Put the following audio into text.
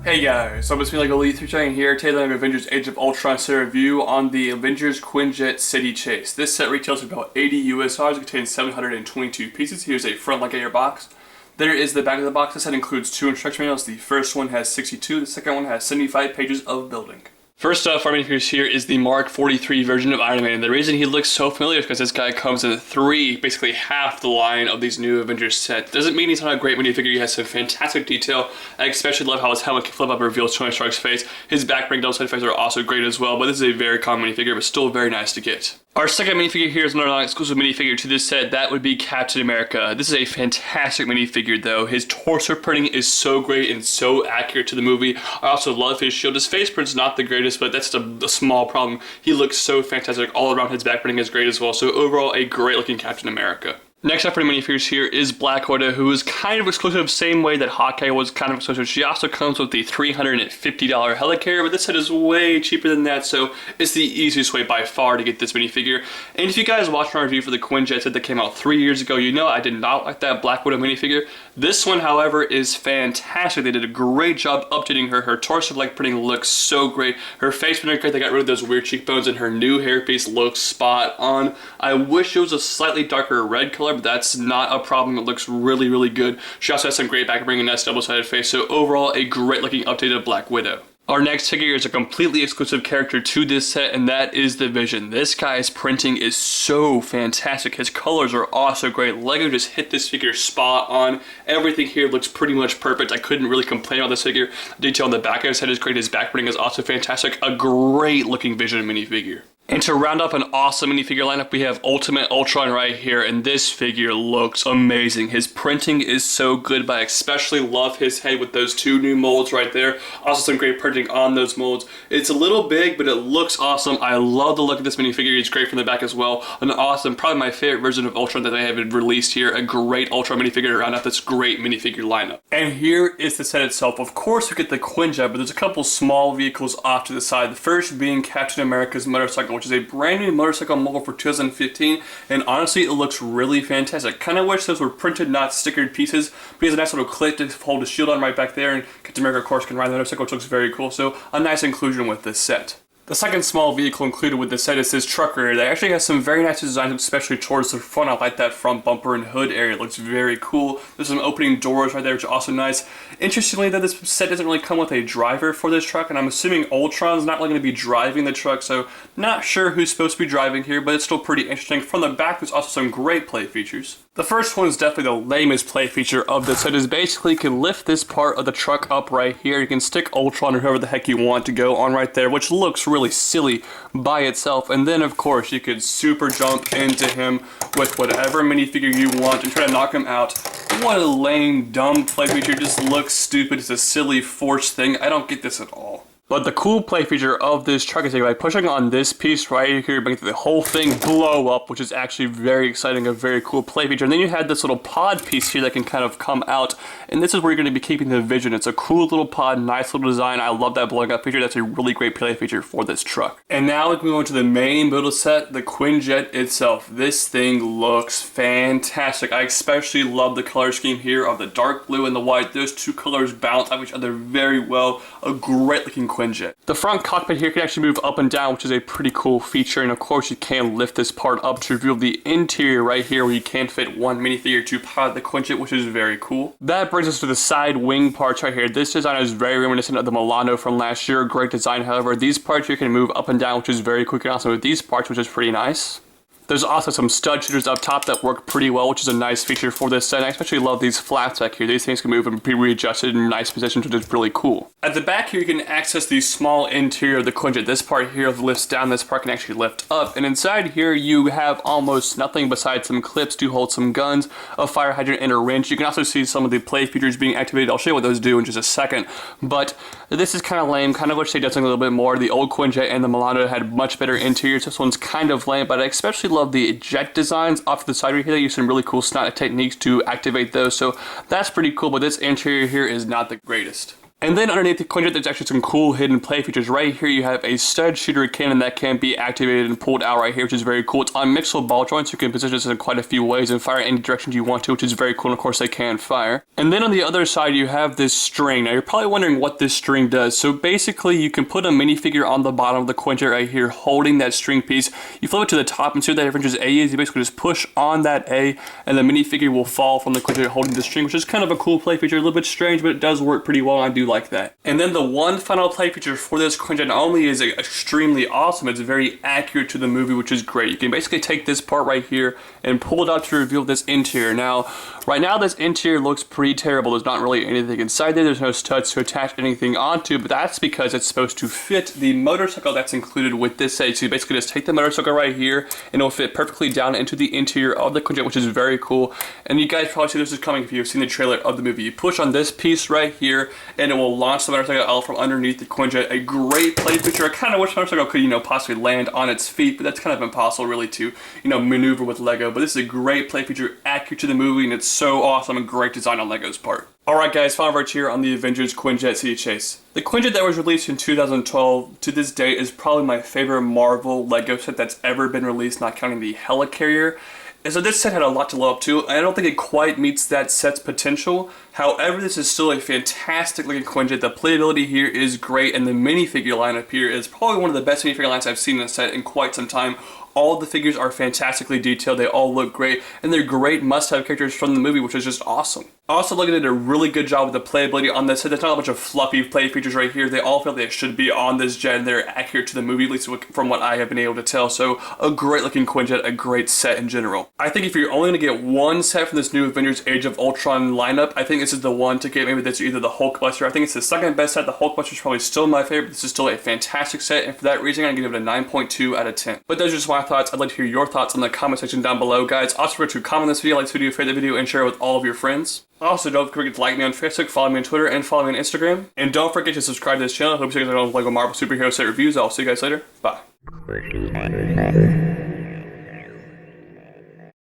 Hey guys, so it's me like Elite 3 here, tailing Avengers Age of Ultron set review on the Avengers Quinjet City Chase. This set retails for about 80 US dollars, it contains 722 pieces. Here's a front look at your box. There is the back of the box. This set includes 2 instruction manuals. The first one has 62, the second one has 75 pages of building. First up, our minifigures here is the Mark 43 version of Iron Man. The reason he looks so familiar is because this guy comes in 3, basically half the line of these new Avengers set. Doesn't mean he's not a great minifigure. He has some fantastic detail. I especially love how his helmet can flip up and reveals Tony Stark's face. His back bring double-sided face are also great as well, but this is a very common minifigure, but still very nice to get. Our second minifigure here is another non-exclusive minifigure to this set. That would be Captain America. This is a fantastic minifigure though. His torso printing is so great and so accurate to the movie. I also love his shield. His face print's not the greatest, but that's a small problem. He looks so fantastic all around. His back printing is great as well. So overall, a great looking Captain America. Next up for the minifigures here is Black Widow, who is kind of exclusive, same way that Hawkeye was kind of exclusive. She also comes with the $350 helicarrier, but this set is way cheaper than that, so it's the easiest way by far to get this minifigure. And if you guys watched my review for the Quinjet set that came out 3 years ago, you know I did not like that Black Widow minifigure. This one, however, is fantastic. They did a great job updating her. Her torso leg printing looks so great. Her face printing great. They got rid of those weird cheekbones, and her new hairpiece looks spot on. I wish it was a slightly darker red color, but that's not a problem. It looks really, really good. She also has some great back bringing, nice double-sided face. So overall, a great looking updated Black Widow. Our next figure is a completely exclusive character to this set, and that is the Vision. This guy's printing is so fantastic. His colors are also great. LEGO just hit this figure spot on. Everything here looks pretty much perfect. I couldn't really complain about this figure. The detail on the back of his head is great. His back printing is also fantastic. A great looking Vision minifigure. And to round up an awesome minifigure lineup, we have Ultimate Ultron right here, and this figure looks amazing. His printing is so good, but I especially love his head with those 2 new molds right there. Also some great printing on those molds. It's a little big, but it looks awesome. I love the look of this minifigure. He's great from the back as well. An awesome, probably my favorite version of Ultron that they have released here. A great Ultron minifigure to round out this great minifigure lineup. And here is the set itself. Of course, we get the Quinjet, but there's a couple small vehicles off to the side. The first being Captain America's motorcycle, which is a brand new motorcycle model for 2015, and honestly it looks really fantastic. Kind of wish those were printed, not stickered pieces, but he has a nice little clip to hold his shield on right back there, and Captain America of course can ride the motorcycle, which looks very cool, so a nice inclusion with this set. The second small vehicle included with this set is this truck right here. That actually has some very nice designs, especially towards the front. I like that front bumper and hood area. It looks very cool. There's some opening doors right there, which are also nice. Interestingly, though, this set doesn't really come with a driver for this truck, and I'm assuming Ultron's not really going to be driving the truck, so not sure who's supposed to be driving here, but it's still pretty interesting. From the back, there's also some great play features. The first one is definitely the lamest play feature of this set. Is basically you can lift this part of the truck up right here. You can stick Ultron or whoever the heck you want to go on right there, which looks really silly by itself. And then of course you could super jump into him with whatever minifigure you want and try to knock him out. What a lame, dumb play feature. It just looks stupid. It's a silly forced thing. I don't get this at all. But the cool play feature of this truck is that by pushing on this piece right here, you make the whole thing blow up, which is actually very exciting, a very cool play feature. And then you had this little pod piece here that can kind of come out, and this is where you're going to be keeping the Vision. It's a cool little pod, nice little design. I love that blowing up feature. That's a really great play feature for this truck. And now we can go into the main build set, the Quinjet itself. This thing looks fantastic. I especially love the color scheme here of the dark blue and the white. Those 2 colors bounce off each other very well. A great looking Quinjet. The front cockpit here can actually move up and down, which is a pretty cool feature, and of course you can lift this part up to reveal the interior right here, where you can fit 1 minifigure to pilot the Quinjet, which is very cool. That brings us to the side wing parts right here. This design is very reminiscent of the Milano from last year. Great design, however. These parts here can move up and down, which is very cool. You can also move these parts, which is pretty nice. There's also some stud shooters up top that work pretty well, which is a nice feature for this set. I especially love these flaps back here. These things can move and be readjusted in nice positions, which is really cool. At the back here, you can access the small interior of the Quinjet. This part here lifts down, this part can actually lift up. And inside here, you have almost nothing besides some clips to hold some guns, a fire hydrant, and a wrench. You can also see some of the play features being activated. I'll show you what those do in just a second. But this is kind of lame. Kind of wish they did something a little bit more. The old Quinjet and the Milano had much better interiors. This one's kind of lame, but I especially love the jet designs off to the side right here. They use some really cool snap techniques to activate those, so that's pretty cool, but this interior here is not the greatest. And then underneath the Quinjet, there's actually some cool hidden play features. Right here, you have a stud shooter cannon that can be activated and pulled out right here, which is very cool. It's on mixable ball joints, so you can position this in quite a few ways and fire any direction you want to, which is very cool. And of course, they can fire. And then on the other side, you have this string. Now, you're probably wondering what this string does. So basically, you can put a minifigure on the bottom of the Quinjet right here, holding that string piece. You flip it to the top and see what that Avengers A is. You basically just push on that A, and the minifigure will fall from the Quinjet holding the string, which is kind of a cool play feature. A little bit strange, but it does work pretty well. I do like that. And then the one final play feature for this Quinjet not only is extremely awesome, it's very accurate to the movie, which is great. You can basically take this part right here and pull it out to reveal this interior. Now, right now this interior looks pretty terrible. There's not really anything inside there. There's no studs to attach anything onto, but that's because it's supposed to fit the motorcycle that's included with this set. So you basically just take the motorcycle right here, and it'll fit perfectly down into the interior of the Quinjet, which is very cool. And you guys probably see this is coming if you've seen the trailer of the movie. You push on this piece right here, and it will launch the motorcycle out from underneath the Quinjet. A great play feature. I kind of wish the motorcycle could, possibly land on its feet, but that's kind of impossible really to, maneuver with Lego. But this is a great play feature, accurate to the movie, and it's so awesome and great design on Lego's part. Alright guys, final verdict here on the Avengers Quinjet City Chase. The Quinjet that was released in 2012 to this day is probably my favorite Marvel Lego set that's ever been released, not counting the Helicarrier. And so this set had a lot to live up to, and I don't think it quite meets that set's potential. However, this is still a fantastic looking Quinjet. The playability here is great, and the minifigure lineup here is probably one of the best minifigure lines I've seen in a set in quite some time. All the figures are fantastically detailed, they all look great, and they're great must-have characters from the movie, which is just awesome. Also, Lego did a really good job with the playability on this set. There's not a bunch of fluffy play features right here. They all feel they should be on this jet, and they're accurate to the movie, at least from what I have been able to tell. So, a great looking Quinjet, a great set in general. I think if you're only going to get one set from this new Avengers Age of Ultron lineup, I think this is the one to get. Maybe that's either the Hulkbuster. I think it's the second best set. The Hulkbuster is probably still my favorite, but this is still a fantastic set, and for that reason, I'm going to give it a 9.2 out of 10. But those are just my thoughts. I'd like to hear your thoughts in the comment section down below, guys. Also, remember to comment this video, like this video, favorite the video, and share it with all of your friends. Also, don't forget to like me on Facebook, follow me on Twitter, and follow me on Instagram. And don't forget to subscribe to this channel. I hope you guys like all Lego Marvel superhero set reviews. I'll see you guys later. Bye.